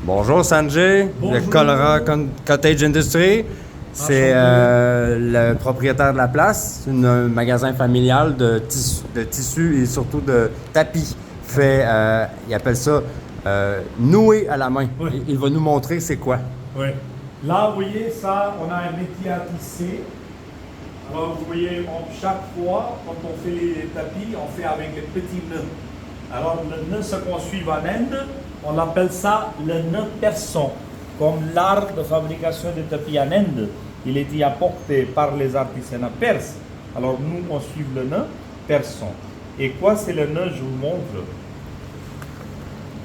Bonjour Sanjay, Bonjour. de Colera Cottage Industry. C'est le propriétaire de la place. C'est un magasin familial de tissus et surtout de tapis. Il appelle ça noué à la main. Oui. Il va nous montrer c'est quoi. Oui. Là, vous voyez, ça, on a un métier à tisser. Alors, vous voyez, chaque fois, quand on fait les tapis, on fait avec les petits nœuds. Alors, le nœud, ce qu'on suit en Inde, on appelle ça le nœud persan. Comme l'art de fabrication des tapis en Inde, il était apporté par les artisans perses. Alors, nous, on suit le nœud persan. Et quoi, c'est le nœud? Je vous montre.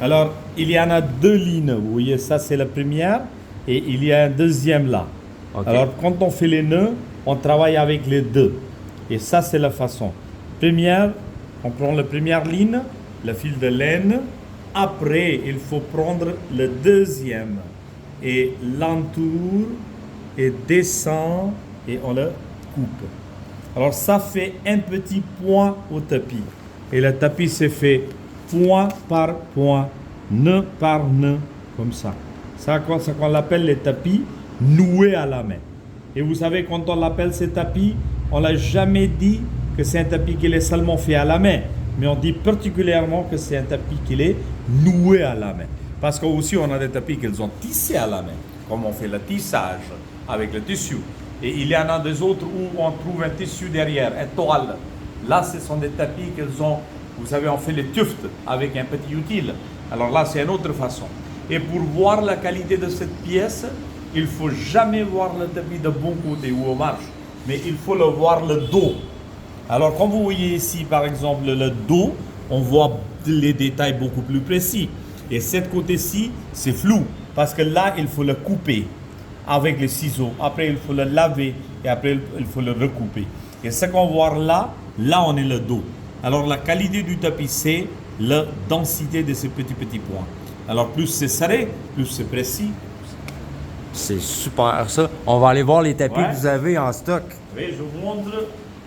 Alors, il y en a deux lignes. Vous voyez, ça, c'est la première. Et il y a un deuxième là. Ok. Alors, quand on fait les nœuds, on travaille avec les deux. Et ça, c'est la façon. Première, on prend la première ligne, le fil de laine. Après, il faut prendre le deuxième. Et l'entoure, et descend, et on le coupe. Alors, ça fait un petit point au tapis. Et le tapis se fait point par point, nœud par nœud, comme ça. C'est ce qu'on appelle les tapis noués à la main. Et vous savez, quand on l'appelle ces tapis, on ne l'a jamais dit que c'est un tapis qui est seulement fait à la main. Mais on dit particulièrement que c'est un tapis qui est noué à la main. Parce qu'aussi, on a des tapis qu'ils ont tissés à la main, comme on fait le tissage avec le tissu. Et il y en a des autres où on trouve un tissu derrière, une toile. Là, ce sont des tapis qu'ils ont, vous savez, on fait les tufts avec un petit outil. Alors là, c'est une autre façon. Et pour voir la qualité de cette pièce, il ne faut jamais voir le tapis de bon côté où on marche, mais il faut le voir le dos. Alors, comme vous voyez ici, par exemple, le dos, on voit les détails beaucoup plus précis. Et cette côté-ci, c'est flou, parce que là, il faut le couper avec les ciseaux. Après, il faut le laver et après, il faut le recouper. Et ce qu'on voit là, on est le dos. Alors, la qualité du tapis, c'est la densité de ces petits points. Alors, plus c'est serré, plus c'est précis. C'est super ça. On va aller voir les tapis Ouais. que vous avez en stock. Oui, je vous montre.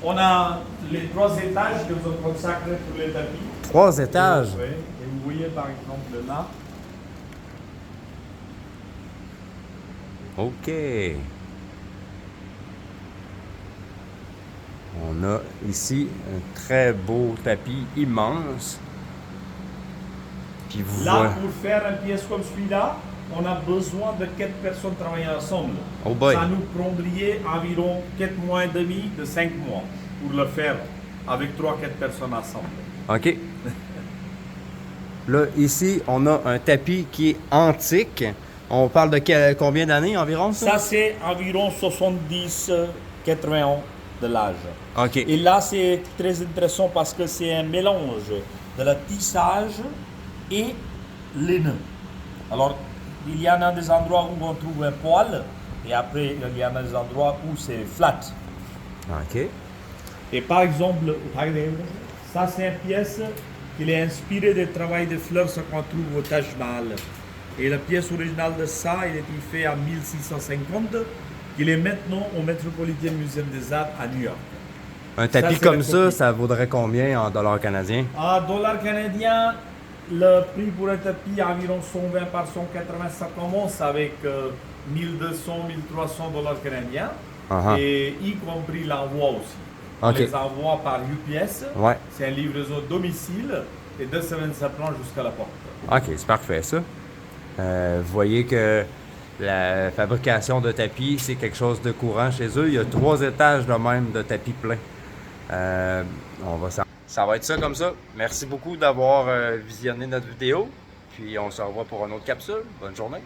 On a les 3 étages que nous avons consacrés pour les tapis. 3 étages. Oui. Et vous voyez par exemple là. OK. On a ici un très beau tapis immense. Puis vous Là, voyez. pour faire une pièce comme celui-là, on a besoin de 4 personnes travaillant ensemble. Oh boy. Ça nous prendrait environ 4 mois et demi, de 5 mois, pour le faire avec 3-4 personnes ensemble. OK. Là, ici, on a un tapis qui est antique. On parle de combien d'années environ, ça? Ça, c'est environ 70-80 ans de l'âge. OK. Et là, c'est très intéressant parce que c'est un mélange de la tissage et les nœuds. Alors, il y en a des endroits où on trouve un poil et après, il y en a des endroits où c'est flat. OK. Et par exemple, ça, c'est une pièce qui est inspirée du travail de fleurs qu'on trouve au Taj Mahal. Et la pièce originale de ça, il a été fait en 1650. Il est maintenant au Metropolitan Museum des Arts à New York. Un tapis c'est comme la ça, copie. ça vaudrait combien en dollars canadiens? En dollars canadiens, le prix pour un tapis environ 120 par 180, ça commence avec 1200, 1300 dollars canadiens. Uh-huh. Et y compris l'envoi aussi. On Ok. les envoie par UPS. Ouais. C'est une livraison domicile et 2 semaines ça prend jusqu'à la porte. OK, c'est parfait ça. Vous voyez que la fabrication de tapis, c'est quelque chose de courant chez eux. Il y a 3 étages de même de tapis pleins. Ça va être ça comme ça. Merci beaucoup d'avoir visionné notre vidéo. Puis on se revoit pour une autre capsule. Bonne journée.